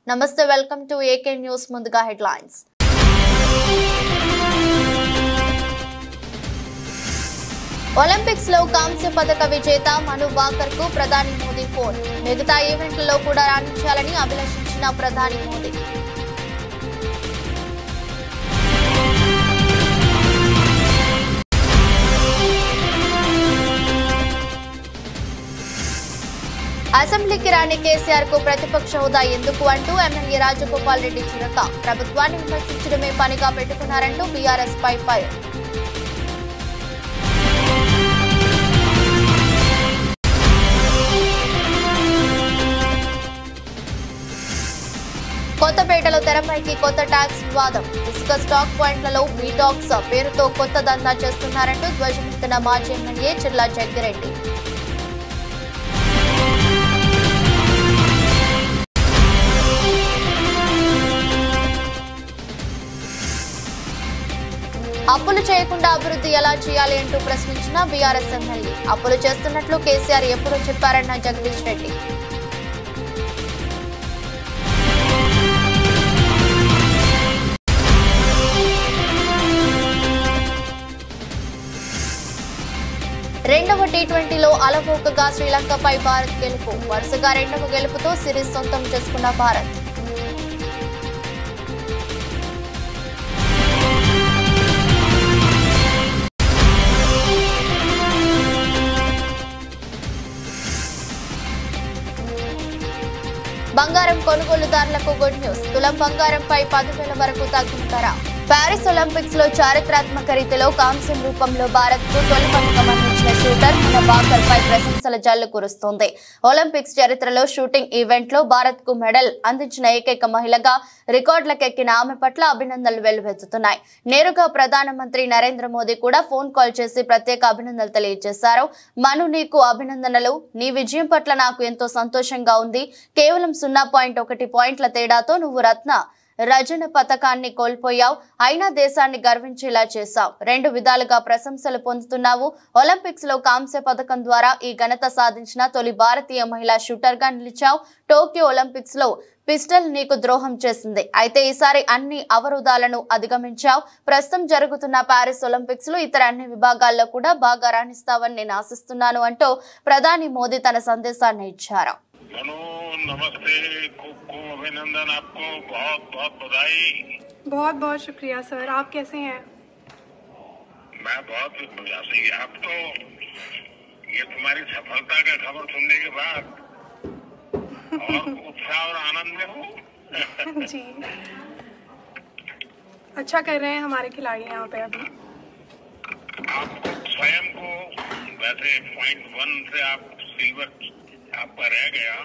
నమస్తే welcome to AK news ముందుగా headlines Olympics లో కాంస్య పతక విజేత మను భాకర్ కు ప్రధాని మోదీ ఫోన్ మిగతా ఈవెంట్లలో కూడా రాణించాలని అభిలషించిన ప్రధాని మోదీ అసెంబ్లీకి రాని కేసీఆర్ కు ప్రతిపక్ష హోదా ఎందుకు అంటూ ఎమ్మెల్యే రాజగోపాల్ రెడ్డి చిరక ప్రభుత్వాన్ని విమర్శించడమే పనిగా పెట్టుకున్నారంటూ బీఆర్ఎస్ పై ఫైర్. కొత్తపేటలో తెరపైకి కొత్త ట్యాక్స్ వివాదం ఇసుక స్టాక్ పాయింట్లలో బీటాక్స్ పేరుతో కొత్త దందా చేస్తున్నారంటూ ధ్వజమెత్తిన మాజీ ఎమ్మెల్యే చిర్లా జగ్గిరెడ్డి. అప్పులు చేయకుండా అభివృద్ధి ఎలా చేయాలి అంటూ ప్రశ్నించిన బీఆర్ఎస్ ఎమ్మెల్యే అప్పులు చేస్తున్నట్లు కేసీఆర్ ఎప్పుడూ చెప్పారన్న జగదీష్ రెడ్డి. రెండవ టీ20లో అలవోకగా శ్రీలంకపై భారత్ గెలుపు వరుసగా రెండవ గెలుపుతో సిరీస్ సొంతం చేసుకున్న భారత్. బంగారం కొనుగోలుదారులకు గుడ్ న్యూస్ తులం బంగారంపై 10,000 వరకు తగ్గిన ధర. ప్యారిస్ ఒలింపిక్స్ లో చారిత్రాత్మక రీతిలో కాంస్యం రూపంలో భారత్ కు తొలి పతకం అందించిన షూటర్ మను భాకర్ పై ప్రశంసల జల్లు కురుస్తోంది. ఒలింపిక్స్ చరిత్రలో షూటింగ్ ఈవెంట్ లో భారత్ కు మెడల్ అందించిన ఏకైక మహిళగా రికార్డులకెక్కిన ఆమె పట్ల అభినందనలు వెల్లువెత్తుతున్నాయి. నేరుగా ప్రధానమంత్రి నరేంద్ర మోదీ కూడా ఫోన్ కాల్ చేసి ప్రత్యేక అభినందనలు తెలియజేశారు. మను, నీకు అభినందనలు. నీ విజయం పట్ల నాకు ఎంతో సంతోషంగా ఉంది. కేవలం 0.1 పాయింట్ల తేడాతో నువ్వు రజన పతకాన్ని కోల్పోయావు. అయినా దేశాన్ని గర్వించేలా చేశావు. 2 విధాలుగా ప్రశంసలు పొందుతున్నావు. ఒలింపిక్స్ లో కాంస్య పతకం ద్వారా ఈ ఘనత సాధించిన తొలి భారతీయ మహిళా షూటర్ గా నిలిచావు. టోక్యో ఒలింపిక్స్ లో పిస్టల్ నీకు ద్రోహం చేసింది. అయితే ఈసారి అన్ని అవరోధాలను అధిగమించావు. ప్రస్తుతం జరుగుతున్న ప్యారిస్ ఒలింపిక్స్ లో ఇతర అన్ని విభాగాల్లో కూడా బాగా రాణిస్తావని నేను ఆశిస్తున్నాను అంటూ ప్రధాని మోదీ తన సందేశాన్ని ఇచ్చారు. नमस्ते, खूब अभिनंदन, आपको बहुत बहुत बधाई. बहुत बहुत शुक्रिया सर. आप कैसे हैं? मैं बहुत बढ़िया से. आप तो ये तुम्हारी सफलता का खबर सुनने के बाद और उत्साह और आनंद में हो. जी, अच्छा कर रहे हैं हमारे खिलाड़ी यहाँ पे. अभी आप स्वयं को वैसे 0.1 से आप सिल्वर आपका रह गया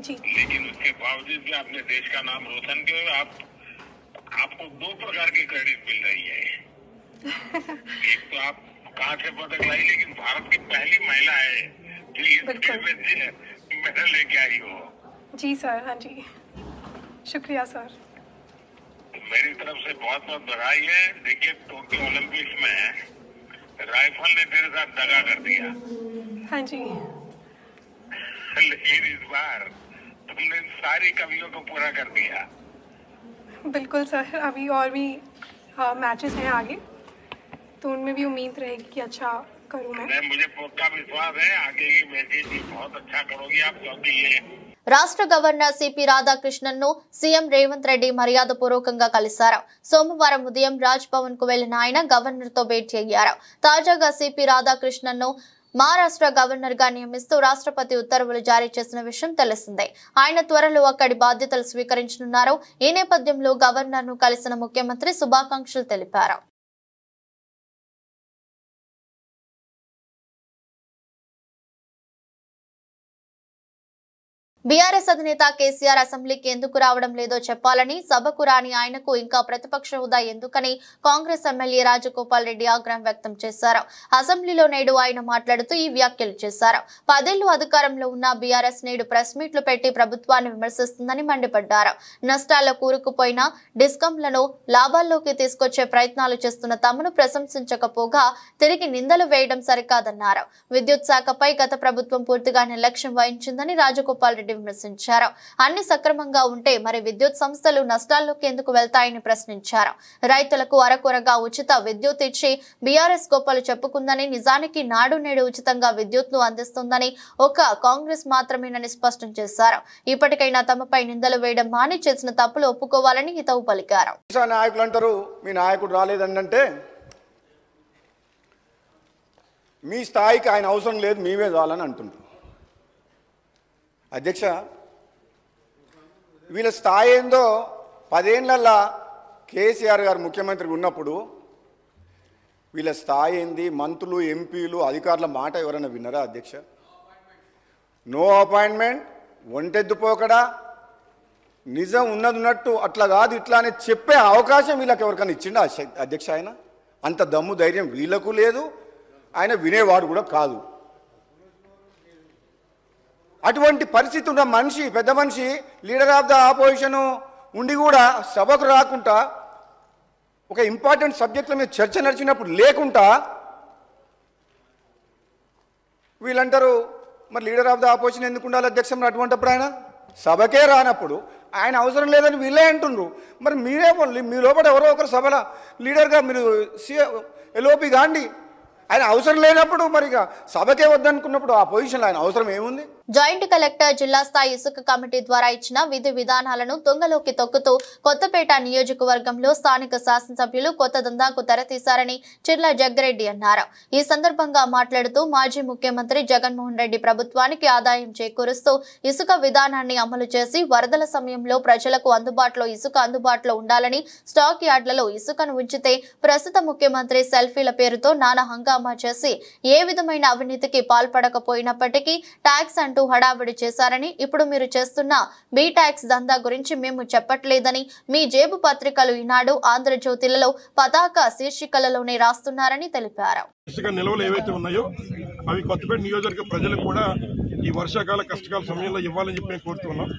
जी, लेकिन उसके बावजूद भी आपने देश का नाम रोशन किया. आपको 2 प्रकार की क्रेडिट मिल रही है. एक तो आप कांस्य पदक लाई, लेकिन भारत की पहली महिला है जो इस मेडल लेके आई हो. जी सर. हाँ जी, शुक्रिया सर. मेरी तरफ से बहुत बहुत बधाई है. देखिए, टोक्यो ओलंपिक्स में राइफल ने तेरे साथ दगा कर दिया. हाँ जी, लेकिन इस बार तुमने सारी कमियों को पूरा कर दिया. बिल्कुल सर. अभी और भी मैचेस हैं आगे, तो उनमें भी उम्मीद रहेगी कि अच्छा करूँ मैं. मुझे पक्का विश्वास है आगे की मैचेस भी बहुत अच्छा करोगी आप, क्योंकि ये రాష్ట్ర గవర్నర్ సిపి రాధాకృష్ణన్ ను సీఎం రేవంత్ రెడ్డి మర్యాదపూర్వకంగా కలిశారు. సోమవారం ఉదయం రాజ్ భవన్ కు వెళ్లిన ఆయన గవర్నర్ తో భేటీ అయ్యారు. తాజాగా సిపి రాధాకృష్ణన్ ను మహారాష్ట్ర గవర్నర్ గా నియమిస్తూ రాష్ట్రపతి ఉత్తర్వులు జారీ చేసిన విషయం తెలిసిందే. ఆయన త్వరలో అక్కడి బాధ్యతలు స్వీకరించనున్నారు. ఈ నేపథ్యంలో గవర్నర్ ను కలిసిన ముఖ్యమంత్రి శుభాకాంక్షలు తెలిపారు. బీఆర్ఎస్ అధినేత కేసీఆర్ అసెంబ్లీకి ఎందుకు రావడం లేదో చెప్పాలని, సభకు రాని ఆయనకు ఇంకా ప్రతిపక్ష హోదా ఎందుకని కాంగ్రెస్ ఎమ్మెల్యే రాజగోపాల్ రెడ్డి ఆగ్రహం వ్యక్తం చేశారు. అసెంబ్లీలో నేడు ఆయన మాట్లాడుతూ ఈ వ్యాఖ్యలు చేశారు. 10 ఏళ్లు అధికారంలో ఉన్న బీఆర్ఎస్ నేడు ప్రెస్ మీట్లు పెట్టి ప్రభుత్వాన్ని విమర్శిస్తుందని మండిపడ్డారు. నష్టాల్లో కూరుకుపోయిన డిస్కంలను లాభాల్లోకి తీసుకొచ్చే ప్రయత్నాలు చేస్తున్న తమను ప్రశంసించకపోగా తిరిగి నిందలు వేయడం సరికాదన్నారు. విద్యుత్ శాఖపై గత ప్రభుత్వం పూర్తిగా నిర్లక్ష్యం వహించిందని రాజగోపాల్ రెడ్డి రెడ్డి విమర్శించారు. అన్ని సక్రమంగా ఉంటే మరి విద్యుత్ సంస్థలు నష్టాల్లోకి ఎందుకు వెళ్తాయని ప్రశ్నించారు. రైతులకు అరకొరగా ఉచిత విద్యుత్ ఇచ్చి బీఆర్ఎస్ గొప్పలు చెప్పుకుందని, నిజానికి నాడు నేడు ఉచితంగా విద్యుత్ ను అందిస్తుందని ఒక కాంగ్రెస్ మాత్రమేనని స్పష్టం చేశారు. ఇప్పటికైనా తమపై నిందలు వేయడం మాని చేసిన తప్పులు ఒప్పుకోవాలని హితవు పలికారు. నాయకులు అంటారు మీ నాయకుడు రాలేదంటే మీ స్థాయికి ఆయన అవసరం లేదు, మేమే చాలని అంటుండ్రు. అధ్యక్ష, వీళ్ళ స్థాయి ఏందో 10 ఏళ్లల్లా కేసీఆర్ గారు ముఖ్యమంత్రిగా ఉన్నప్పుడు వీళ్ళ స్థాయి ఏంది, మంత్రులు ఎంపీలు అధికారుల మాట ఎవరైనా విన్నారా అధ్యక్ష? నో అపాయింట్మెంట్, ఒంటెద్దుపోకడా, నిజం ఉన్నట్టు అట్లా కాదు ఇట్లా అని చెప్పే అవకాశం వీళ్ళకి ఎవరికైనా ఇచ్చిండా అధ్యక్ష? ఆయన అంత దమ్ము ధైర్యం వీళ్ళకు లేదు, ఆయన వినేవాడు కూడా కాదు. అటువంటి పరిస్థితి ఉన్న మనిషి, పెద్ద మనిషి, లీడర్ ఆఫ్ ద ఆపోజిషన్ ఉండి కూడా సభకు రాకుండా ఒక ఇంపార్టెంట్ సబ్జెక్టుల మీద చర్చ నడిచినప్పుడు లేకుండా వీళ్ళంటారు మరి లీడర్ ఆఫ్ ద ఆపోజిషన్ ఎందుకు ఉండాలి అధ్యక్ష? మరి అటువంటిప్పుడు ఆయన సభకే రానప్పుడు ఆయన అవసరం లేదని వీళ్ళే అంటున్నారు. మరి మీరే మీ లోపల ఎవరో ఒకరు సభలో లీడర్గా మీరు ఎల్ఓపి కాండి. ఆయన అవసరం లేనప్పుడు మరి సభకే వద్దనుకున్నప్పుడు ఆ పొజిషన్లో ఆయన అవసరం ఏముంది? జాయింట్ కలెక్టర్ జిల్లా స్థాయి ఇసుక కమిటీ ద్వారా ఇచ్చిన విధి విధానాలను తొంగలోకి తొక్కుతూ కొత్తపేట నియోజకవర్గంలో స్థానిక శాసనసభ్యులు కొత్త దందాకు తెరతీశారని చిర్ల జగ్గిరెడ్డి అన్నారు. ఈ సందర్భంగా మాట్లాడుతూ మాజీ ముఖ్యమంత్రి జగన్మోహన్ రెడ్డి ప్రభుత్వానికి ఆదాయం చేకూరుస్తూ ఇసుక విధానాన్ని అమలు చేసి వరదల సమయంలో ప్రజలకు అందుబాటులో ఉండాలని స్టాక్ యార్డ్లలో ఇసుకను ఉంచితే ప్రస్తుత ముఖ్యమంత్రి సెల్ఫీల పేరుతో నానా హంగామా చేసి ఏ విధమైన అవినీతికి పాల్పడకపోయినప్పటికీ ట్యాక్స్ అంటూ హడావిడి చేశారని, ఇప్పుడు మీరు చేస్తున్న బీ ట్యాక్స్ దందా గురించి మేము చెప్పట్లేదని, మీ జేబు పత్రికలు ఈనాడు, ఆంధ్రజ్యోతిలలో పతాక శీర్షికలలోనే రాస్తున్నారని తెలిపారు. ఇసుక నిల్వలు ఏవైతే ఉన్నాయో అవి కొత్తపేట నియోజకవర్గ ప్రజలకు కూడా ఈ వర్షాకాల కష్టకాల సమయంలో ఇవ్వాలని చెప్పి మేము కోరుతున్నాం.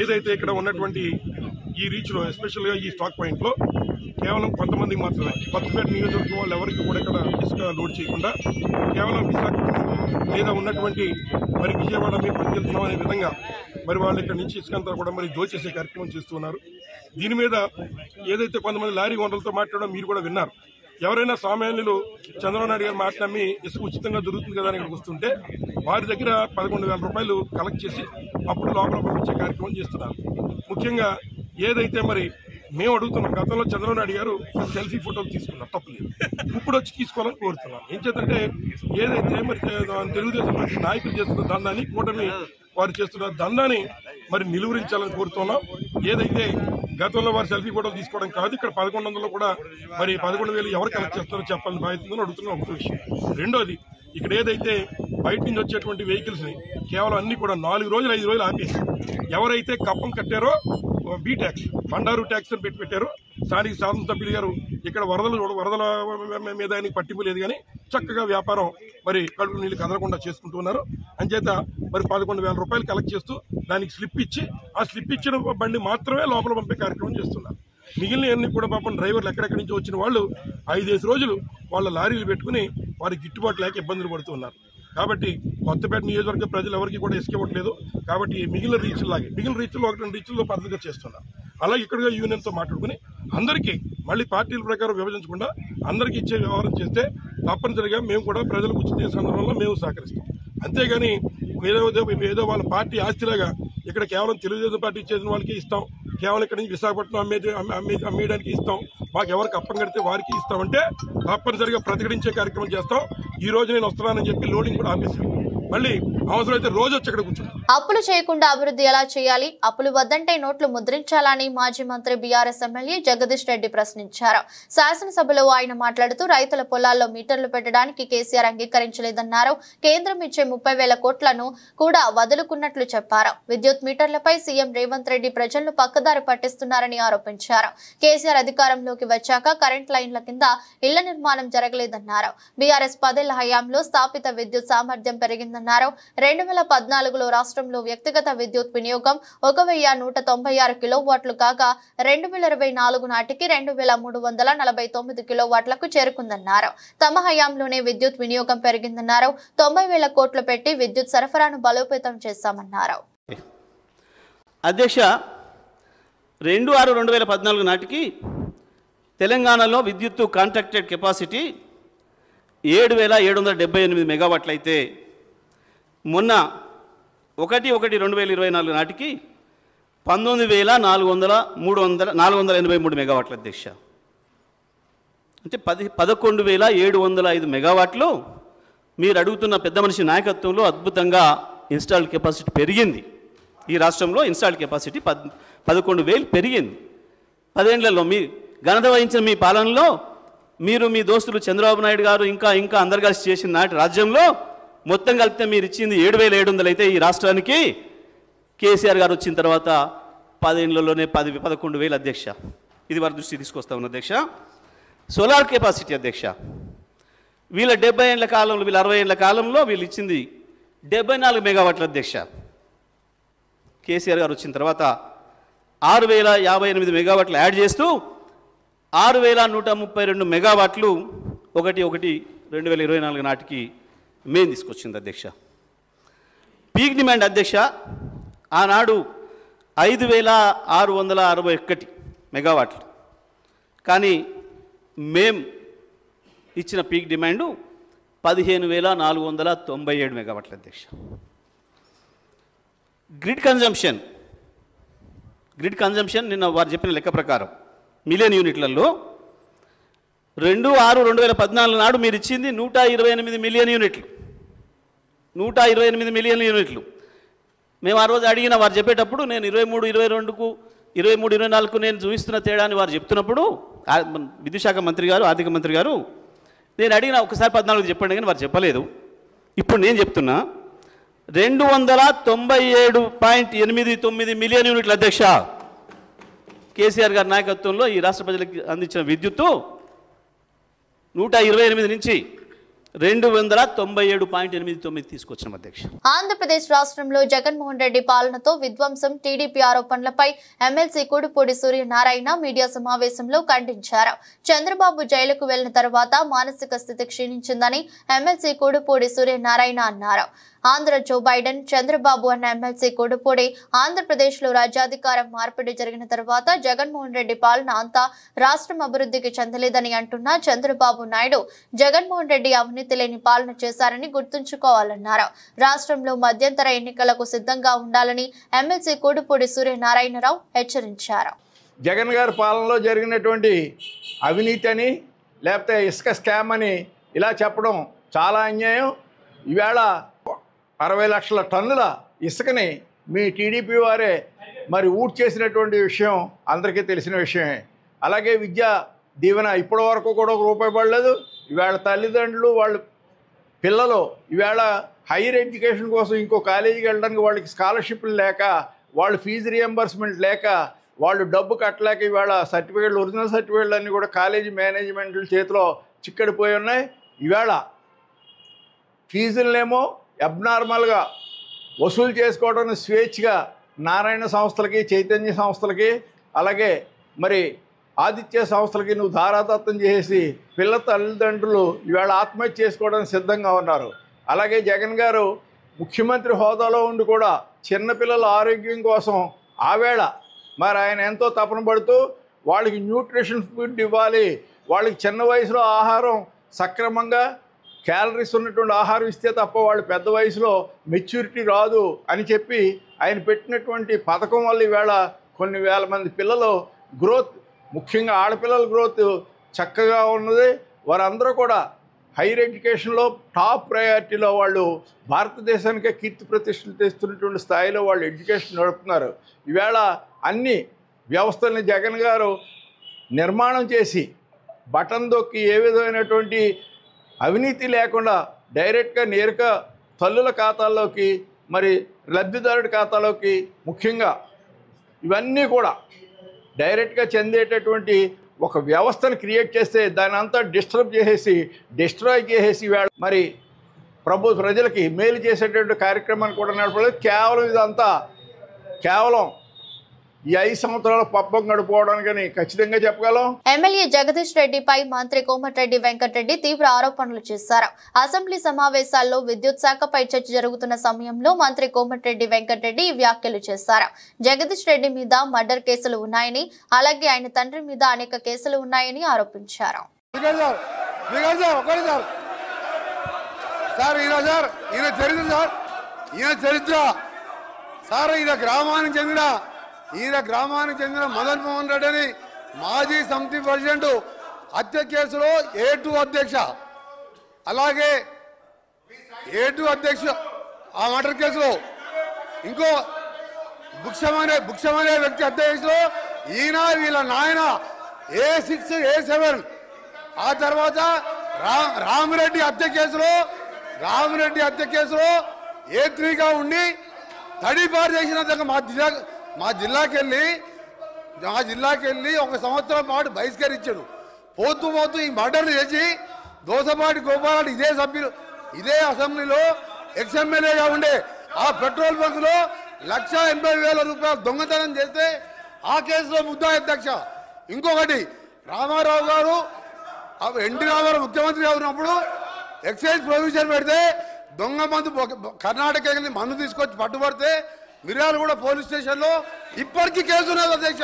ఏదైతే ఇక్కడ ఉన్నటువంటి ఈ రీచ్లో ఎస్పెషల్గా ఈ స్టాక్ పాయింట్లో కేవలం కొంతమందికి మాత్రమే కొత్తపేట నియోజకవర్గం వాళ్ళు ఎవరికి కూడా ఇక్కడ ఇసుక లోడ్ చేయకుండా కేవలం విశాఖపట్నం లేదా ఉన్నటువంటి మరి విజయవాడ మేము పట్టుకెళ్తున్నాం అనే విధంగా మరి వాళ్ళు ఇక్కడ నుంచి ఇసుక అంతా కూడా మరి దోచేసే కార్యక్రమం చేస్తున్నారు. దీని మీద ఏదైతే కొంతమంది లారీ ఓనర్లతో మాట్లాడడం మీరు కూడా విన్నారు. ఎవరైనా సామాన్యులు చంద్రబాబు నాయుడు గారు మాట నమ్మి ఇసుక ఉచితంగా దొరుకుతుంది కదా అని ఇక్కడికి వస్తుంటే వారి దగ్గర 11,000 రూపాయలు కలెక్ట్ చేసి అప్పుడు లోపల పంపించే కార్యక్రమం చేస్తున్నారు. ముఖ్యంగా ఏదైతే మరి మేము అడుగుతున్నాం, గతంలో చంద్రబాబు నాయుడు గారు సెల్ఫీ ఫోటోలు తీసుకున్నారు, తప్పలేదు. ఇప్పుడు వచ్చి తీసుకోవాలని కోరుతున్నాం. ఏం చేద్దంటే ఏదైతే మరి తెలుగుదేశం పార్టీ నాయకులు చేస్తున్న దందాన్ని, కూటమి వారు చేస్తున్న దందాన్ని మరి నిలువరించాలని కోరుతున్నాం. ఏదైతే గతంలో వారు సెల్ఫీ ఫోటోలు తీసుకోవడం కాదు, ఇక్కడ 1100 కూడా మరి 11,000 ఎవరు కలెక్ట్ చేస్తారో చెప్పాలని బాధ్యతను అడుగుతున్నాం. ఒక విషయం. రెండోది, ఇక్కడ ఏదైతే బయట నుంచి వచ్చేటువంటి వెహికల్స్ ని కేవలం అన్ని కూడా 4 రోజులు 5 రోజులు ఆపేసి ఎవరైతే కప్పం కట్టారో బీ ట్యాక్స్, బండారు ట్యాక్స్ అని పెట్టారు. స్థానిక శాసనసభ్యులు గారు ఇక్కడ వరదల మీద ఆయనకి పట్టింపు లేదు కానీ చక్కగా వ్యాపారం మరి కడుపు నీళ్ళు కదలకుండా చేసుకుంటున్నారు. అంచేత మరి 11,000 రూపాయలు కలెక్ట్ చేస్తూ దానికి స్లిప్ ఇచ్చి ఆ స్లిప్ ఇచ్చిన బండి మాత్రమే లోపల పంపే కార్యక్రమం చేస్తున్నారు. మిగిలిన కూడా పాపం డ్రైవర్లు ఎక్కడెక్కడి నుంచి వచ్చిన వాళ్ళు 5 రోజులు వాళ్ళ లారీలు పెట్టుకుని వారికి గిట్టుబాటు లేక ఇబ్బందులు పడుతున్నారు. కాబట్టి కొత్తపేట నియోజకవర్గ ప్రజలు ఎవరికి కూడా ఇసుక ఇవ్వట్లేదు. కాబట్టి మిగిలిన రీచ్లో 1-2 రీచ్ల్లో పద్ధతిగా చేస్తున్నారు. అలాగే ఇక్కడ యూనియన్తో మాట్లాడుకుని అందరికీ మళ్ళీ పార్టీల ప్రకారం విభజించకుండా అందరికీ ఇచ్చే వ్యవహారం చేస్తే తప్పనిసరిగా మేము కూడా ప్రజలకు ఉచిత సందర్భంలో మేము సహకరిస్తాం. అంతేగాని ఏదో వాళ్ళ పార్టీ ఆస్తిలాగా ఇక్కడ కేవలం తెలుగుదేశం పార్టీ చేసిన వాళ్ళకి ఇస్తాం, కేవలం ఇక్కడ నుంచి విశాఖపట్నం అమ్మేయడానికి ఇస్తాం, మాకు ఎవరికి అప్పం కడితే వారికి ఇస్తామంటే తప్పనిసరిగా ప్రతిఘటించే కార్యక్రమం చేస్తాం. ఈ రోజు నేను వస్తున్నానని చెప్పి లోడింగ్ కూడా ఆపేశాను. మళ్ళీ అవసరమైతే రోజు వచ్చి ఇక్కడ కూర్చుంటాం. అప్పులు చేయకుండా అభివృద్ధి ఎలా చేయాలి, అప్పులు వద్దంటే నోట్లు ముద్రించాలని మాజీ మంత్రి బీఆర్ఎస్ ఎమ్మెల్యే జగదీష్ రెడ్డి ప్రశ్నించారు. శాసనసభలో ఆయన మాట్లాడుతూ రైతుల పొలాల్లో మీటర్లు పెట్టడానికి కేసీఆర్ అంగీకరించలేదన్నారు. కేంద్రం ఇచ్చే 30,000 కోట్లను కూడా వదులుకున్నట్లు చెప్పారు. విద్యుత్ మీటర్లపై సీఎం రేవంత్ రెడ్డి ప్రజలను పక్కదారి పట్టిస్తున్నారని ఆరోపించారు. కేసీఆర్ అధికారంలోకి వచ్చాక కరెంట్ లైన్ల కింద ఇళ్ల నిర్మాణం జరగలేదన్నారు. బీఆర్ఎస్ 10 ఏళ్ల హయాంలో స్థాపిత విద్యుత్ సామర్థ్యం పెరిగిందన్నారు. 2014లో రాష్ట్రంలో వ్యక్తిగత విద్యుత్ వినియోగం 1,196 కిలోవాట్లు కాగా 2024 నాటికి 2,349 కిలోవాట్లకు చేరుకుందన్నారు. తమ హయాంలోనే విద్యుత్ వినియోగం పెరిగిందన్నారు. 90,000 కోట్లు పెట్టి విద్యుత్ సరఫరాను బలోపేతం చేశామన్నారు. అధ్యక్ష, 2/6/2014 నాటికి తెలంగాణలో విద్యుత్తు కాంట్రాక్టెడ్ కెపాసిటీ 7,778 మెగావాట్లు అయితే మొన్న 1/1/2024 నాటికి 19,483 మెగావాట్ల అధ్యక్ష. అంటే 11,705 మెగావాట్లు మీరు అడుగుతున్న పెద్ద మనిషి నాయకత్వంలో అద్భుతంగా ఇన్స్టాల్డ్ కెపాసిటీ పెరిగింది. ఈ రాష్ట్రంలో ఇన్స్టాల్డ్ కెపాసిటీ 11,000 పెరిగింది 10 ఏళ్లలో. మీ ఘనత వహించిన మీ పాలనలో మీరు మీ దోస్తులు చంద్రబాబు నాయుడు గారు ఇంకా అందరు కలిసి చేసిన నాటి రాజ్యంలో మొత్తం కలిపితే మీరు ఇచ్చింది 7,700 అయితే ఈ రాష్ట్రానికి కేసీఆర్ గారు వచ్చిన తర్వాత 10 ఏళ్లలోనే 11,000 అధ్యక్ష. ఇది వారి దృష్టి తీసుకొస్తా ఉన్న అధ్యక్ష. సోలార్ కెపాసిటీ అధ్యక్ష, వీళ్ళ 70 ఏళ్ల కాలంలో, వీళ్ళ 60 ఏళ్ల కాలంలో వీళ్ళు ఇచ్చింది 74 మెగావాట్ల అధ్యక్ష. కేసీఆర్ గారు వచ్చిన తర్వాత 6,058 మెగావాట్లు యాడ్ చేస్తూ 6,132 మెగావాట్లు 1/1/2024 నాటికి మేము తీసుకొచ్చింది అధ్యక్ష. పీక్ డిమాండ్ అధ్యక్ష ఆనాడు 5,661 మెగావాట్లు, కానీ మేం ఇచ్చిన పీక్ డిమాండు 15,497 మెగావాట్ల అధ్యక్ష. గ్రిడ్ కన్జంప్షన్ నిన్న వారు చెప్పిన లెక్క ప్రకారం మిలియన్ యూనిట్లలో 2/6/2014 నాడు మీరు ఇచ్చింది 128 మిలియన్ యూనిట్లు. 128 మిలియన్ యూనిట్లు. మేము ఆ రోజు అడిగిన వారు చెప్పేటప్పుడు నేను 23-22కు 23-24కు నేను చూపిస్తున్న తేడాని వారు చెప్తున్నప్పుడు విద్యుత్ శాఖ మంత్రి గారు, ఆర్థిక మంత్రి గారు, నేను అడిగిన ఒకసారి 14 చెప్పండి కానీ వారు చెప్పలేదు. ఇప్పుడు నేను చెప్తున్నా 297.89 మిలియన్ యూనిట్ల అధ్యక్ష. కేసీఆర్ గారి నాయకత్వంలో ఈ రాష్ట్ర ప్రజలకు అందించిన విద్యుత్తు 128 నుంచి 297.89 తీసుకొచ్చిన అధ్యక్ష. ఆంధ్రప్రదేశ్ రాష్ట్రంలో జగన్మోహన్ రెడ్డి పాలనతో విధ్వంసం, టీడీపీ ఆరోపణలపై ఎమ్మెల్సీ కూడుపూడి సూర్యనారాయణ మీడియా సమావేశంలో ఖండించారు. చంద్రబాబు జైలుకు వెళ్లిన తర్వాత మానసిక స్థితి క్షీణించిందని ఎమ్మెల్సీ కూడుపూడి సూర్యనారాయణ అన్నారు. ఆంధ్ర జో బైడెన్, చంద్రబాబు అన్న ఎమ్మెల్సీ కూడుపూడి ఆంధ్రప్రదేశ్ లో రాజ్యాధికారం మార్పిడి జరిగిన తర్వాత జగన్మోహన్ రెడ్డి పాలన అంతా రాష్ట్రం అభివృద్ధికి చెందలేదని అంటున్న చంద్రబాబు నాయుడు జగన్మోహన్ రెడ్డి అవినీతి లేని పాలన చేశారని గుర్తుంచుకోవాలన్నారు. రాష్ట్రంలో మధ్యంతర ఎన్నికలకు సిద్ధంగా ఉండాలని ఎమ్మెల్సీ కూడుపూడి సూర్యనారాయణరావు హెచ్చరించారు. జగన్ గారి పాలనలో జరిగినటువంటి అవినీతి అని లేకపోతే ఇసుక స్కామ్ అని ఇలా చెప్పడం చాలా అన్యాయం. ఈవేళ 60 లక్షల టన్నుల ఇసుకని మీ టీడీపీ వారే మరి ఊట్ చేసినటువంటి విషయం అందరికీ తెలిసిన విషయమే. అలాగే విద్యా దీవెన ఇప్పటి వరకు కూడా రూపాయి పడలేదు. ఈవేళ తల్లిదండ్రులు వాళ్ళ పిల్లలు ఈవేళ హైయర్ ఎడ్యుకేషన్ కోసం ఇంకో కాలేజీకి వెళ్ళడానికి వాళ్ళకి స్కాలర్షిప్లు లేక, వాళ్ళు ఫీజు రియంబర్స్మెంట్ లేక, వాళ్ళు డబ్బు కట్టలేక ఈవేళ సర్టిఫికేట్లు, ఒరిజినల్ సర్టిఫికేట్లు అన్నీ కూడా కాలేజీ మేనేజ్మెంట్ల చేతిలో చిక్కడిపోయి ఉన్నాయి. ఈవేళ ఫీజులనేమో అబ్నార్మల్గా వసూలు చేసుకోవడం స్వేచ్ఛగా నారాయణ సంస్థలకి, చైతన్య సంస్థలకి, అలాగే మరి ఆదిత్య సంస్థలకి నువ్వు ధారాదత్తం చేసి పిల్ల తల్లిదండ్రులు ఈవేళ ఆత్మహత్య చేసుకోవడానికి సిద్ధంగా ఉన్నారు. అలాగే జగన్ గారు ముఖ్యమంత్రి హోదాలో ఉండి కూడా చిన్నపిల్లల ఆరోగ్యం కోసం ఆవేళ మరి ఆయన ఎంతో తపన పడుతూ వాళ్ళకి న్యూట్రిషన్ ఫుడ్ ఇవ్వాలి, వాళ్ళకి చిన్న వయసులో ఆహారం సక్రమంగా క్యాలరీస్ ఉన్నటువంటి ఆహారం ఇస్తే తప్ప వాళ్ళు పెద్ద వయసులో మెచ్యూరిటీ రాదు అని చెప్పి ఆయన పెట్టినటువంటి పథకం వల్ల ఈవేళ కొన్ని వేల మంది పిల్లలు గ్రోత్, ముఖ్యంగా ఆడపిల్లల గ్రోత్ చక్కగా ఉన్నది. వారందరూ కూడా హైయర్ ఎడ్యుకేషన్లో టాప్ ప్రయారిటీలో వాళ్ళు భారతదేశానికే కీర్తి ప్రతిష్టలు తెస్తున్నటువంటి స్థాయిలో వాళ్ళు ఎడ్యుకేషన్ నడుపుతున్నారు. ఈవేళ అన్ని వ్యవస్థల్ని జగన్ గారు నిర్మాణం చేసి బటన్ దొక్కి ఏ విధమైనటువంటి అవినీతి లేకుండా డైరెక్ట్గా నేరుగా తల్లుల ఖాతాల్లోకి, మరి లబ్ధిదారుడి ఖాతాలోకి ముఖ్యంగా ఇవన్నీ కూడా డైరెక్ట్గా చెందేటటువంటి ఒక వ్యవస్థను క్రియేట్ చేస్తే దాని అంతా డిస్ట్రాయ్ చేసేసి మరి ప్రజలకి మేలు చేసేటటువంటి కార్యక్రమాన్ని కూడా నడపలేదు. కేవలం ఇదంతా కేవలం ఈ 5 సంవత్సరాల పబ్బం గడుపుకోవడానికని ఖచ్చితంగా చెప్పగలం. ఎమ్మెల్యే జగదీష్ రెడ్డిపై మంత్రి కోమటిరెడ్డి వెంకటరెడ్డి తీవ్ర ఆరోపణలు చేశారు. అసెంబ్లీ సమావేశాల్లో విద్యుత్ శాఖపై చర్చ జరుగుతున్న సమయంలో మంత్రి కోమటిరెడ్డి వెంకటరెడ్డి ఈ వ్యాఖ్యలు చేశారు. జగదీష్ రెడ్డి మీద మర్డర్ కేసులు ఉన్నాయని, అలాగే ఆయన తండ్రి మీద అనేక కేసులు ఉన్నాయని ఆరోపించారు. గ్రామానికి చెందిన మదన్ మోహన్ రెడ్డి అని మాజీ సమితి ప్రెసిడెంట్ హత్య కేసులో A2 అధ్యక్ష, అలాగే A2 అధ్యక్ష ఆ మర్డర్ కేసులో ఇంకో భుక్షమనే వ్యక్తి హత్య కేసులో ఈయన వీళ్ళ నాయన A6 A7, ఆ తర్వాత రామిరెడ్డి హత్య కేసులో A3గా ఉండి తడిపారు చేసిన మా జిల్లాకి వెళ్ళి 1 సంవత్సరం పాటు బహిష్కరించాడు. పోతూ ఈ మర్డర్లు చేసి దోసపాటి గోపాల్ ఇదే అసెంబ్లీలో ఎక్స్ఎమ్మెల్యేగా ఉండే ఆ పెట్రోల్ బంకులో 1,80,000 రూపాయలు దొంగతనం చేస్తే ఆ కేసులో ముద్దాయి అధ్యక్ష. ఇంకొకటి రామారావు గారు ఎన్టీ రామారావు ముఖ్యమంత్రిగా ఉన్నప్పుడు ఎక్సైజ్ ప్రొవిజన్ పెడితే దొంగ మందు కర్ణాటక వెళ్ళి మందు తీసుకొచ్చి పట్టుబడితే మిర్యాలగూడ పోలీస్ స్టేషన్లో ఇప్పటికీ కేసు ఉన్నది అధ్యక్ష.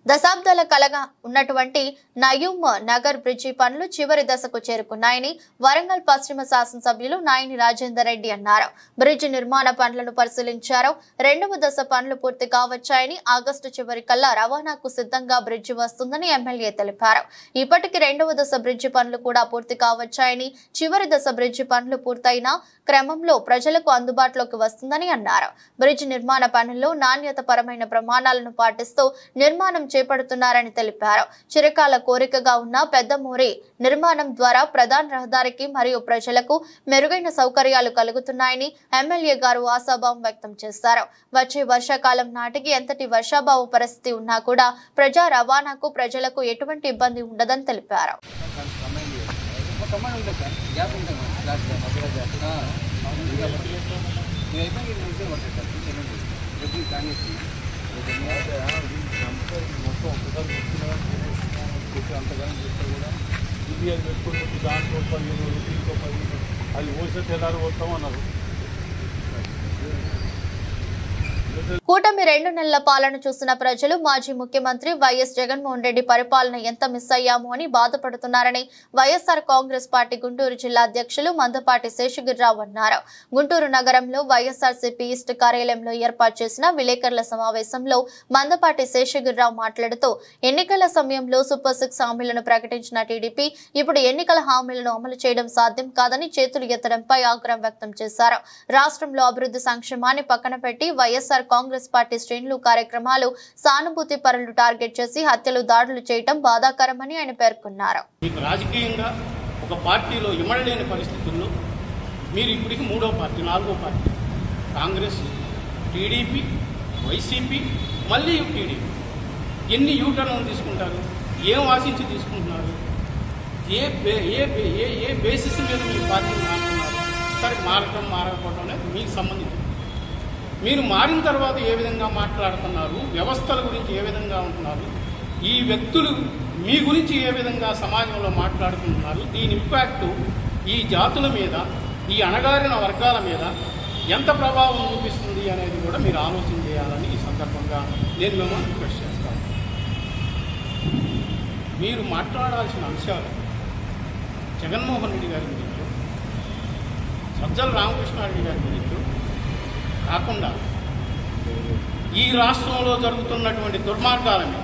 దశాబ్దాల కలగా ఉన్నటువంటి నయూమ్ నగర్ బ్రిడ్జి పనులు చివరి దశకు చేరుకున్నాయని వరంగల్ పశ్చిమ శాసనసభ్యులు నాయని రాజేందర్ రెడ్డి అన్నారు. బ్రిడ్జి నిర్మాణ పనులను పరిశీలించారు. 2వ దశ పనులు పూర్తి కావచ్చాయని, ఆగస్టు చివరికల్లా రవాణాకు సిద్ధంగా బ్రిడ్జి వస్తుందని ఎమ్మెల్యే తెలిపారు. ఇప్పటికి 2వ దశ బ్రిడ్జి పనులు కూడా పూర్తి కావచ్చాయని, చివరి దశ బ్రిడ్జి పనులు పూర్తయిన క్రమంలో ప్రజలకు అందుబాటులోకి వస్తుందని అన్నారు. బ్రిడ్జి నిర్మాణ పనుల్లో నాణ్యత పరమైన ప్రమాణాలను పాటిస్తూ నిర్మాణం చేపడుతున్నారని తెలిపారు. చిరకాల కోరికగా ఉన్న పెద్దమూరి నిర్మాణం ద్వారా ప్రధాన రహదారికి మరియు ప్రజలకు మెరుగైన సౌకర్యాలు కలుగుతున్నాయని ఎమ్మెల్యే గారు ఆశాభావం వ్యక్తం చేశారు. వచ్చే వర్షాకాలం నాటికి ఎంతటి వర్షాభావ పరిస్థితి ఉన్నా కూడా ప్రజా రవాణాకు ప్రజలకు ఎటువంటి ఇబ్బంది ఉండదని తెలిపారు. అది పోసే తెల్లారు పోతామన్నారు. కూటమి 2 నెలల పాలన చూసిన ప్రజలు మాజీ ముఖ్యమంత్రి వైఎస్ జగన్మోహన్ రెడ్డి పరిపాలన ఎంత మిస్ అయ్యాము అని బాధపడుతున్నారని వైఎస్ఆర్ కాంగ్రెస్ పార్టీ గుంటూరు జిల్లా అధ్యక్షులు మందపాటి శేషగిరిరావు అన్నారు. గుంటూరు నగరంలో వైఎస్ఆర్సీపీ ఈస్ట్ కార్యాలయంలో ఏర్పాటు చేసిన విలేకరుల సమావేశంలో మందపాటి శేషగిరిరావు మాట్లాడుతూ ఎన్నికల సమయంలో సూపర్ 6 హామీలను ప్రకటించిన టీడీపీ ఇప్పుడు ఎన్నికల హామీలను అమలు చేయడం సాధ్యం కాదని చేతులు ఎత్తడంపై ఆగ్రహం వ్యక్తం చేశారు. రాష్ట్రంలో అభివృద్ధి సంక్షేమాన్ని పక్కన పెట్టి వైఎస్ఆర్ కాంగ్రెస్ పార్టీ శ్రేణులు కార్యక్రమాలు సానుభూతి పరులు టార్గెట్ చేసి హత్యలు దాడులు చేయడం బాధాకరమని ఆయన పేర్కొన్నారు. రాజకీయంగా ఒక పార్టీలో ఇమడలేని పరిస్థితుల్లో మీరు ఇప్పటికి 3వ పార్టీ 4వ పార్టీ కాంగ్రెస్, టీడీపీ, వైసీపీ, మళ్ళీ టీడీపీ ఎన్ని యూటర్న్లు తీసుకుంటారు? ఏం ఆశించి తీసుకుంటున్నారు? ఏ బేసిస్ మీద మీ పార్టీని మారుతున్నారు? సరే, మారకపోవడం అనేది మీకు సంబంధించింది. మీరు మారిన తర్వాత ఏ విధంగా మాట్లాడుతున్నారు, వ్యవస్థల గురించి ఏ విధంగా ఉంటున్నారు, ఈ వ్యక్తులు మీ గురించి ఏ విధంగా సమాజంలో మాట్లాడుకుంటున్నారు, దీని ఇంపాక్ట్ ఈ జాతుల మీద, ఈ అణగారిన వర్గాల మీద ఎంత ప్రభావం చూపిస్తుంది అనేది కూడా మీరు ఆలోచన చేయాలని ఈ సందర్భంగా నేను మిమ్మల్ని రిక్వెస్ట్ చేస్తాను. మీరు మాట్లాడాల్సిన అంశాలు జగన్మోహన్ రెడ్డి గారి గురించి, సజ్జల రామకృష్ణారెడ్డి గారి గురించి కాకుండా ఈ రాష్ట్రంలో జరుగుతున్నటువంటి దుర్మార్గాల మీద,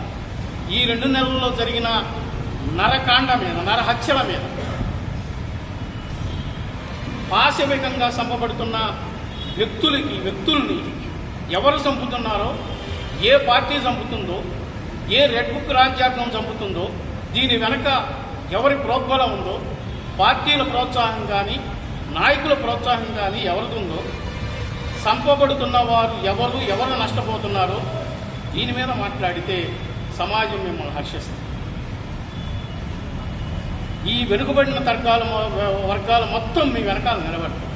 ఈ 2 నెలల్లో జరిగిన నరకాండ మీద, నరహత్యల మీద, పాశవికంగా చంపబడుతున్న వ్యక్తుల్ని ఎవరు చంపుతున్నారో, ఏ పార్టీ చంపుతుందో, ఏ రెడ్ బుక్ రాజ్యాంగం చంపుతుందో, దీని వెనక ఎవరి ప్రోద్బలం ఉందో, పార్టీల ప్రోత్సాహం కానీ నాయకుల ప్రోత్సాహం కానీ ఎవరిదుందో, చంపబడుతున్న వారు ఎవరు నష్టపోతున్నారో దీని మీద మాట్లాడితే సమాజం మిమ్మల్ని హర్షిస్తుంది. ఈ వెనుకబడిన వర్గాలు మొత్తం మీ వెనకాల నిలబడతారు.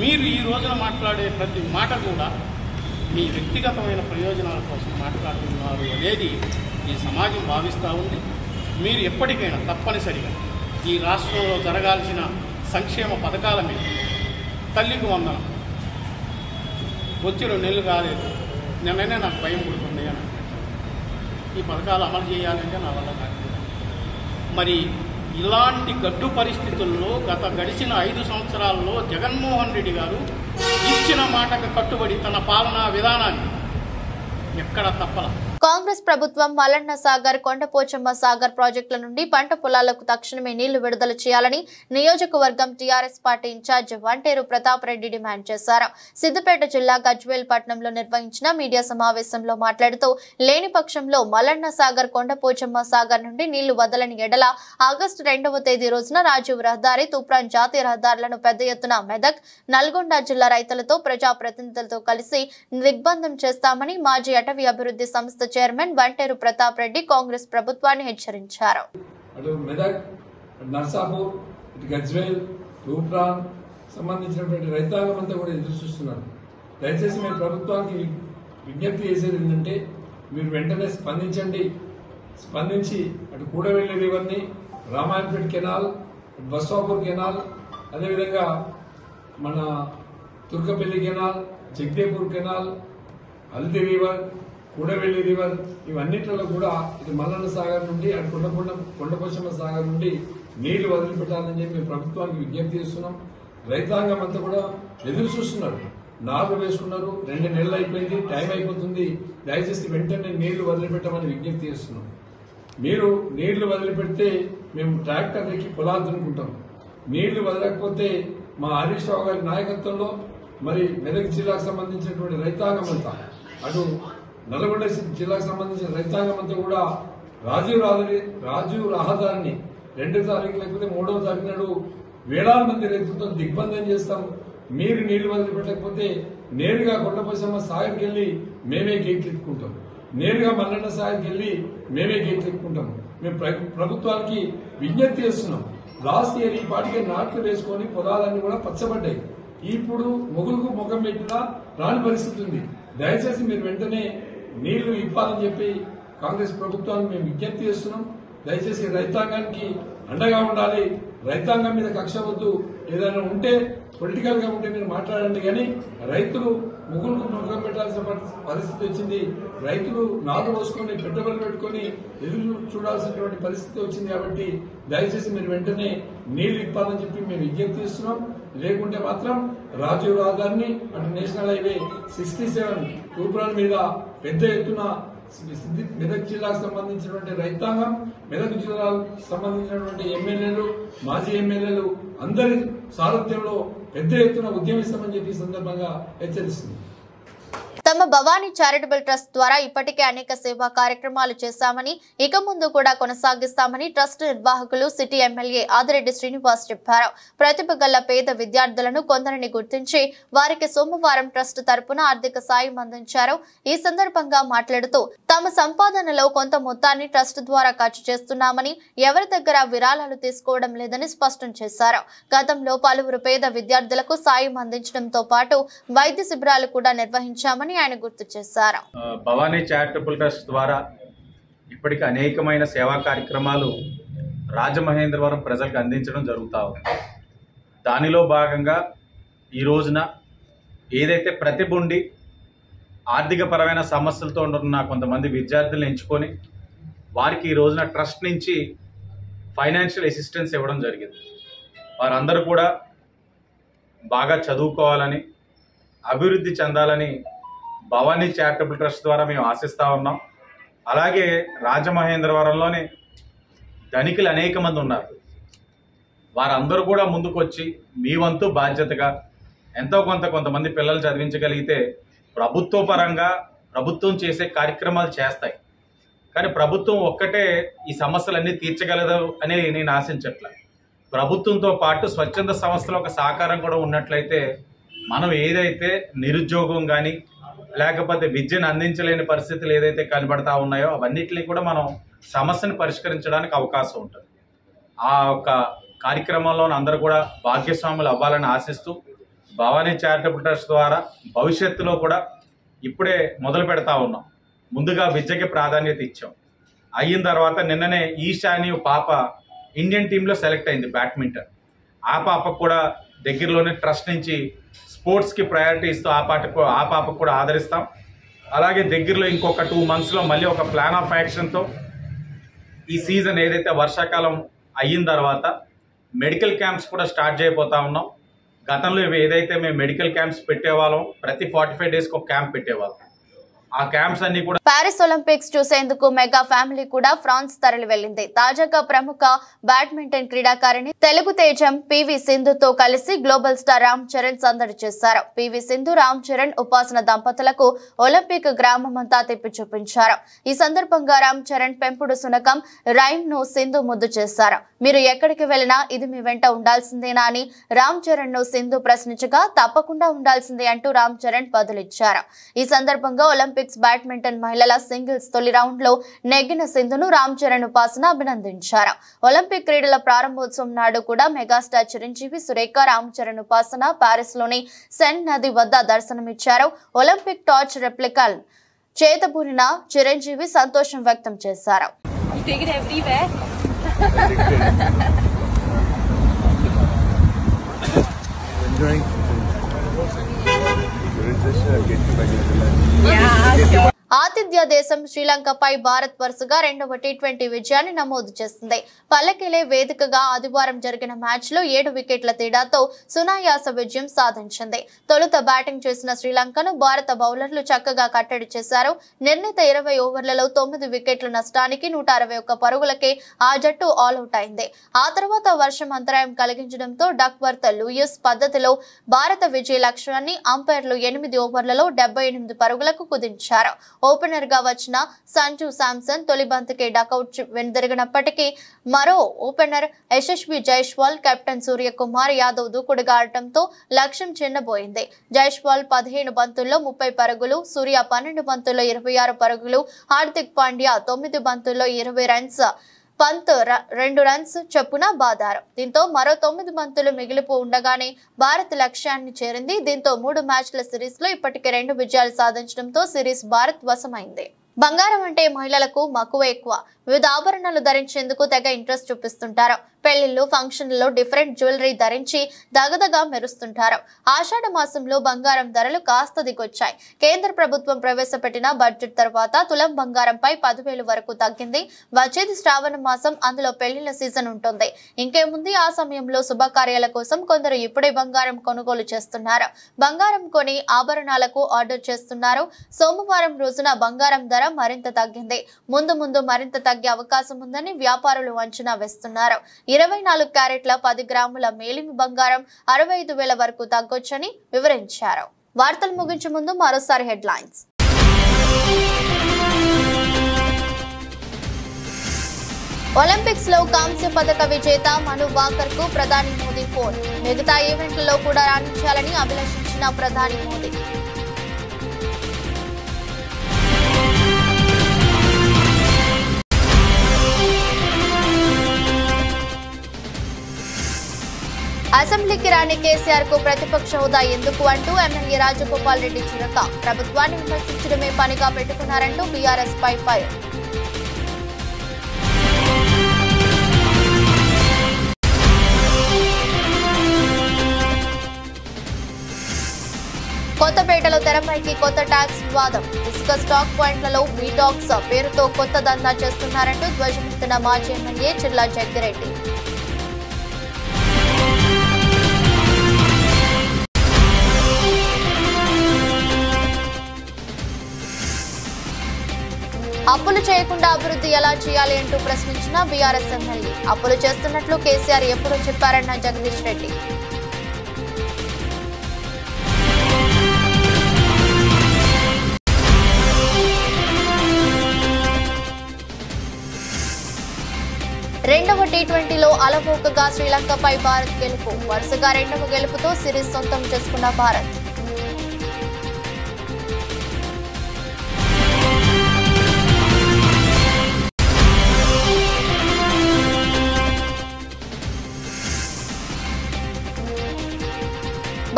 మీరు ఈ రోజున మాట్లాడే ప్రతి మాట కూడా మీ వ్యక్తిగతమైన ప్రయోజనాల కోసం మాట్లాడుతున్నారు అనేది ఈ సమాజం భావిస్తూ ఉంది. మీరు ఎప్పటికైనా తప్పనిసరిగా ఈ రాష్ట్రంలో జరగాల్సిన సంక్షేమ పథకాల మీద తల్లికి వందనం వచ్చి 2 నెలలు కాలేదు, నిన్ననే నాకు భయం పుడుతుంది అని ఈ పథకాలు అమలు చేయాలంటే నా వల్ల కాదు. మరి ఇలాంటి గడ్డు పరిస్థితుల్లో గడిచిన 5 సంవత్సరాల్లో జగన్మోహన్ రెడ్డి గారు ఇచ్చిన మాటకు కట్టుబడి తన పాలనా విధానాన్ని ఎక్కడ తప్పల. కాంగ్రెస్ ప్రభుత్వం మల్లన్న సాగర్, కొండపోచమ్మ సాగర్ ప్రాజెక్టుల నుండి పంట పొలాలకు తక్షణమే నీళ్లు విడుదల చేయాలని నియోజకవర్గం TRS party incharge Vanteru Pratap Reddy demand చేశారు. సిద్దిపేట జిల్లా గజ్వేల్ పట్టణంలో నిర్వహించిన మీడియా సమావేశంలో మాట్లాడుతూ లేని పక్షంలో మల్లన్న సాగర్, కొండపోచమ్మ సాగర్ నుండి నీళ్లు వదలని ఎడల ఆగస్టు 2వ తేదీ రోజున రాజీవ్ రహదారి, తూప్రాన్ జాతీయ రహదారులను పెద్ద ఎత్తున మెదక్, నల్గొండ జిల్లా రైతులతో, ప్రజాప్రతినిధులతో కలిసి దిగ్బంధం చేస్తామని మాజీ అటవీ అభివృద్ధి సంస్థ చైర్మన్ వంటేరు ప్రతాప్ రెడ్డి కాంగ్రెస్ ప్రభుత్వాన్ని హెచ్చరించారు. మెదక్, నర్సాపూర్, గజ్వేల్, తూప్రాన్ సంబంధించినటువంటి రైతాంగం అంతా కూడా ఎదురు చూస్తున్నారు. దయచేసి మీరు ప్రభుత్వానికి విజ్ఞప్తి చేసేది ఏంటంటే మీరు వెంటనే స్పందించి అటు కూడవెల్లి రివర్ని, రామాయణపేట కెనాల్, బస్వాపూర్ కెనాల్, అదేవిధంగా మన Turkapalli canal, Jagdevpur canal, Haldi river, Kudavelli river ఇవన్నిట్లలో కూడా ఇది మల్లన్న సాగర్ నుండి అటు కొండపోచమ్మ సాగర్ నుండి నీళ్లు వదిలిపెట్టాలని చెప్పి మేము ప్రభుత్వానికి విజ్ఞప్తి చేస్తున్నాం. రైతాంగం అంతా కూడా ఎదురు చూస్తున్నారు. నారు వేసుకున్నారు, 2 నెలలు అయిపోయింది, టైం అయిపోతుంది. దయచేసి వెంటనే నీళ్లు వదిలిపెట్టమని విజ్ఞప్తి చేస్తున్నాం. మీరు నీళ్లు వదిలిపెడితే మేము ట్రాక్టర్ ఎక్కి పొలాలు దున్నుకుంటాం. నీళ్లు వదలకపోతే మా హరీష్ రావు గారి నాయకత్వంలో మరి మెదక్ జిల్లాకు సంబంధించినటువంటి రైతాంగం అంతా, అటు నల్గొండ జిల్లాకు సంబంధించిన రైతాంగం అంతా కూడా రాజీవ్ రహదారిని 2వ తారీఖు లేకపోతే 3వ తారీఖు నాడు వేలాది మంది రైతులతో దిగ్బంధం చేస్తాం. మీరు నీళ్లు వదిలిపెట్టకపోతే నేరుగా కొండపోచమ్మ సాగర్కి వెళ్లి మేమే గేట్లు ఎత్తుకుంటాం, నేరుగా మల్లన్న సాగర్కి వెళ్లి మేమే గేట్లు ఎత్తుకుంటాం. మేము ప్రభుత్వానికి విజ్ఞప్తి చేస్తున్నాం. లాస్ట్ ఇయర్ ఈ పాటికే నాట్లు వేసుకొని పొలాలన్నీ కూడా పచ్చబడ్డాయి. ఇప్పుడు మొగులకు ముఖం పెట్టినా రాని పరిస్థితి ఉంది. దయచేసి మీరు వెంటనే నీళ్లు ఇవ్వాలని చెప్పి కాంగ్రెస్ ప్రభుత్వాన్ని మేము విజ్ఞప్తి చేస్తున్నాం. దయచేసి రైతాంగానికి అండగా ఉండాలి. రైతాంగం మీద కక్ష వద్దు. ఏదైనా ఉంటే పొలిటికల్ గా ఉంటే మీరు మాట్లాడండి, కానీ రైతులు ముగ్గురుకు ముఖం పెట్టాల్సిన పరిస్థితి వచ్చింది. రైతులు నారు పోసుకొని పెట్టుబడులు పెట్టుకొని ఎదురు చూడాల్సినటువంటి పరిస్థితి వచ్చింది. కాబట్టి దయచేసి మీరు వెంటనే నీళ్లు ఇవ్వాలని చెప్పి మేము విజ్ఞప్తి చేస్తున్నాం. లేకుంటే మాత్రం రాజీవ్ రహదారిని అటు నేషనల్ హైవే 67 తూప్రాన్ మీద పెద్ద ఎత్తున మెదక్ జిల్లాకు సంబంధించినటువంటి రైతాంగం, మెదక్ జిల్లాకు సంబంధించినటువంటి ఎమ్మెల్యేలు, మాజీ ఎమ్మెల్యేలు అందరి సారథ్యంలో పెద్ద ఎత్తున ఉద్యమిస్తామని చెప్పి సందర్భంగా హెచ్చరిస్తుంది. తమ భవానీ చారిటబుల్ ట్రస్ట్ ద్వారా ఇప్పటికే అనేక సేవా కార్యక్రమాలు చేశామని, ఇక ముందు కూడా కొనసాగిస్తామని ట్రస్ట్ నిర్వాహకులు సిటీ ఎమ్మెల్యే ఆదిరెడ్డి శ్రీనివాస్ చెప్పారు. ప్రతిభ గల పేద విద్యార్థులను కొందరిని గుర్తించి వారికి సోమవారం ట్రస్ట్ తరపున ఆర్థిక సాయం అందించారు. ఈ సందర్భంగా మాట్లాడుతూ తమ సంపాదనలో కొంత మొత్తాన్ని ట్రస్ట్ ద్వారా ఖర్చు చేస్తున్నామని, ఎవరి దగ్గర విరాళాలు తీసుకోవడం లేదని స్పష్టం చేశారు. గతంలో పలువురు పేద విద్యార్థులకు సాయం అందించడంతో పాటు వైద్య శిబిరాలు కూడా నిర్వహించామని ఆయన గుర్తు చేశారు. భవానీ చారిటబుల్ ట్రస్ట్ ద్వారా ఇప్పటికి అనేకమైన సేవా కార్యక్రమాలు రాజమహేంద్రవరం ప్రజలకు అందించడం జరుగుతూ ఉంది. దానిలో భాగంగా ఈ రోజున ఏదైతే ప్రతిభ ఉండి ఆర్థికపరమైన సమస్యలతో ఉన్న కొంతమంది విద్యార్థులను ఎంచుకొని వారికి ఈ రోజున ట్రస్ట్ నుంచి ఫైనాన్షియల్ అసిస్టెన్స్ ఇవ్వడం జరిగింది. వారందరూ కూడా బాగా చదువుకోవాలని, అభివృద్ధి చెందాలని భవానీ చారిటబుల్ ట్రస్ట్ ద్వారా మేము ఆశిస్తూ ఉన్నాం. అలాగే రాజమహేంద్రవరంలోని ధనికులు అనేక మంది ఉన్నారు. వారందరూ కూడా ముందుకు వచ్చి మీ వంతు బాధ్యతగా ఎంతో కొంతమంది పిల్లలు చదివించగలిగితే ప్రభుత్వ పరంగా ప్రభుత్వం చేసే కార్యక్రమాలు చేస్తాయి. కానీ ప్రభుత్వం ఒక్కటే ఈ సమస్యలన్నీ తీర్చగలదు అని నేను ఆశించట్లే. ప్రభుత్వంతో పాటు స్వచ్ఛంద సంస్థల ఒక సహకారం కూడా ఉన్నట్లయితే మనం ఏదైతే నిరుద్యోగం కానీ లేకపోతే విద్యను అందించలేని పరిస్థితులు ఏదైతే కనబడతా ఉన్నాయో అవన్నిటిని కూడా మనం సమస్యను పరిష్కరించడానికి అవకాశం ఉంటుంది. ఆ యొక్క కార్యక్రమంలో అందరూ కూడా భాగ్యస్వాములు అవ్వాలని ఆశిస్తూ భవానీ చారిటబుల్ ట్రస్ట్ ద్వారా భవిష్యత్తులో కూడా ఇప్పుడే మొదలు పెడతా ఉన్నాం. ముందుగా విద్యకి ప్రాధాన్యత ఇచ్చాం. అయిన తర్వాత నిన్ననే ఈశాని పాప ఇండియన్ టీంలో సెలెక్ట్ అయింది బ్యాడ్మింటన్. ఆ పాపకు కూడా దగ్గరలోనే ట్రస్ట్ నుంచి స్పోర్ట్స్కి ప్రయారిటీ ఇస్తూ ఆ పాపకు కూడా ఆదరిస్తాం. అలాగే దగ్గరలో ఇంకొక 2 monthsలో మళ్ళీ ఒక ప్లాన్ ఆఫ్ యాక్షన్తో ఈ సీజన్ ఏదైతే వర్షాకాలం అయిన తర్వాత మెడికల్ క్యాంప్స్ కూడా స్టార్ట్ చేయబోతా ఉన్నాం. గతంలో ఏదైతే మేము మెడికల్ క్యాంప్స్ పెట్టేవాళ్ళం, ప్రతి 45 daysకి ఒక క్యాంప్ పెట్టేవాళ్ళం. ఆ క్యాంప్స్ అన్ని కూడా పారిస్ ఒలింపిక్స్ చూసేందుకు మెగా ఫ్యామిలీ కూడా ఫ్రాన్స్ తరలి వెళ్లింది. తాజాగా ప్రముఖ బ్యాడ్మింటన్ క్రీడాకారిణి తెలుగు తేజం పివి సింధుతో కలిసి గ్లోబల్ స్టార్ రామ్ చరణ్ సందడి చేశారు. పివి సింధు, రామ్ చరణ్, ఉపాసన దంపతులకు ఒలింపిక్ గ్రామమంతా తిప్పి చూపించారు. ఈ సందర్భంగా రామ్ చరణ్ పెంపుడు సునకం రైన్ ను సింధు ముద్దు చేశారు. మీరు ఎక్కడికి వెళ్లినా ఇది మీ వెంట ఉండాల్సిందేనా అని రామ్ చరణ్ ను సింధు ప్రశ్నించగా తప్పకుండా ఉండాల్సిందే అంటూ రామ్ చరణ్ బదులిచ్చారు. ఈ సందర్భంగా ఒలింపిక్స్ బ్యాడ్మింటన్ మహిళల సింగిల్స్ తొలి రౌండ్ లో నెగ్గిన సింధును రామ్ చరణ్, ఉపాసన అభినందించారు. ఒలింపిక్ క్రీడల ప్రారంభోత్సవం నాడు కూడా మెగాస్టార్ చిరంజీవి, సురేఖ, రామ్ చరణ్, ఉపాసన పారిస్ లోని సెన్ నది వద్ద దర్శనమిచ్చారు. ఒలింపిక్ టార్చ్ రెప్లికల్ చేతబూనిన చిరంజీవి సంతోషం వ్యక్తం చేశారు. ఆతిథ్య దేశం శ్రీలంకపై భారత్ వరుసగా 2వ T20 విజయాన్ని నమోదు చేసింది. పల్లెకెలే వేదికగా ఆదివారం జరిగిన మ్యాచ్ లో 7 వికెట్ల తేడాతో సునాయాస విజయం సాధించింది. తొలుత బ్యాటింగ్ చేసిన శ్రీలంకను భారత బౌలర్లు చక్కగా కట్టడి చేశారు. నిర్ణీత 20 ఓవర్లలో 9 వికెట్ల నష్టానికి 161 పరుగులకే ఆ జట్టు ఆల్అౌట్ అయింది. ఆ తర్వాత వర్షం అంతరాయం కలిగించడంతో డక్వర్త్ లూయిస్ పద్ధతిలో భారత విజయ లక్ష్యాన్ని అంపైర్లు 8 ఓవర్లలో 78 పరుగులకు కుదించారు. ఓపెనర్ గా వచ్చిన సంజు శాంసన్ తొలి బంతికే డకౌట్ వెనుదిరిగినప్పటికీ మరో ఓపెనర్ యశస్వి జైస్వాల్, కెప్టెన్ సూర్యకుమార్ యాదవ్ దూకుడుగా ఆడటంతో లక్ష్యం చిన్నబోయింది. జైస్వాల్ 15 బంతుల్లో 30 పరుగులు, సూర్య 12 బంతుల్లో 26 పరుగులు, హార్దిక్ పాండ్యా 9 బంతుల్లో 20 రన్స్, పంత్ 2 రన్స్ చొప్పున బాదారు. దీంతో మరో 9 బంతులు మిగిలిపో ఉండగానే భారత్ లక్ష్యాన్ని చేరింది. దీంతో 3 మ్యాచ్ల సిరీస్ లో ఇప్పటికే 2 విజయాలు సాధించడంతో సిరీస్ భారత్ వశమైంది. బంగారం అంటే మహిళలకు మక్కువ ఎక్కువ. వివిధ ఆభరణాలు ధరించేందుకు తెగ ఇంట్రెస్ట్ చూపిస్తుంటారు. పెళ్లిళ్లు, ఫంక్షన్లలో డిఫరెంట్ జ్యువెలరీ ధరించి దగదగా మెరుస్తుంటారు. ఆషాఢ మాసంలో బంగారం ధరలు కాస్త దిగొచ్చాయి. కేంద్ర ప్రభుత్వం ప్రవేశపెట్టిన బడ్జెట్ తర్వాత తులం బంగారంపై 10,000 వరకు తగ్గింది. వచ్చేది శ్రావణ మాసం, అందులో పెళ్లిళ్ల సీజన్ ఉంటుంది. ఇంకేముంది, ఆ సమయంలో శుభకార్యాల కోసం కొందరు ఇప్పుడే బంగారం కొనుగోలు చేస్తున్నారు. బంగారం కొని ఆభరణాలకు ఆర్డర్ చేస్తున్నారు. సోమవారం రోజున బంగారం ధర మరింత తగ్గింది. ముందు మరింత తగ్గే అవకాశం ఉందని వ్యాపారులు అంచనా వేస్తున్నారు. 24 క్యారెట్ల 10 గ్రాముల మేలిమి బంగారం 65,000 వరకు తగ్గొచ్చని వివరించారు. వార్తలు ముగించే ముందు మరోసారి హెడ్లైన్స్. ఒలింపిక్స్ లో కాంస్య పథక విజేత మను భాకర్ కు ప్రధాని మోదీ ఫోన్. మిగతా ఈవెంట్లలో కూడా రాణించాలని అభిలషించిన ప్రధాని మోదీ. అసెంబ్లీకి రాని కేసీఆర్ కు ప్రతిపక్ష హోదా ఎందుకు అంటూ ఎమ్మెల్యే రాజగోపాల్ రెడ్డి చురక. ప్రభుత్వాన్ని విమర్శించడమే పనిగా పెట్టుకున్నారంటూ బీఆర్ఎస్ పై ఫైర్. కొత్తపేటలో తెరపైకి కొత్త ట్యాక్స్ వివాదం. ఇసుక స్టాక్ పాయింట్లలో వీటాక్స్ పేరుతో కొత్త దందా చేస్తున్నారంటూ ధ్వజమెత్తిన మాజీ ఎమ్మెల్యే చిర్లా జగ్గిరెడ్డి. అప్పులు చేయకుండా అభివృద్ధి ఎలా చేయాలి అంటూ ప్రశ్నించిన బీఆర్ఎస్ ఎమ్మెల్యే. అప్పులు చేస్తున్నట్లు కేసీఆర్ ఎప్పుడో చెప్పారన్న జగదీష్ రెడ్డి. రెండవ T20లో అలవోకగా శ్రీలంకపై భారత్ గెలుపు. వరుసగా 2వ గెలుపుతో సిరీస్ సొంతం చేసుకున్న భారత్.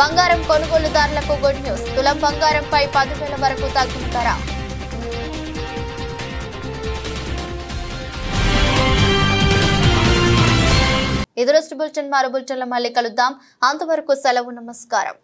బంగారం కొనుగోలుదారులకు గుడ్ న్యూస్. తులం బంగారంపై 10,000 వరకు తగ్గిన ధర. ఇది రోజు బులెటిన్. మరో బులెటిన్లో మళ్ళీ కలుద్దాం. అంతవరకు సెలవు. నమస్కారం.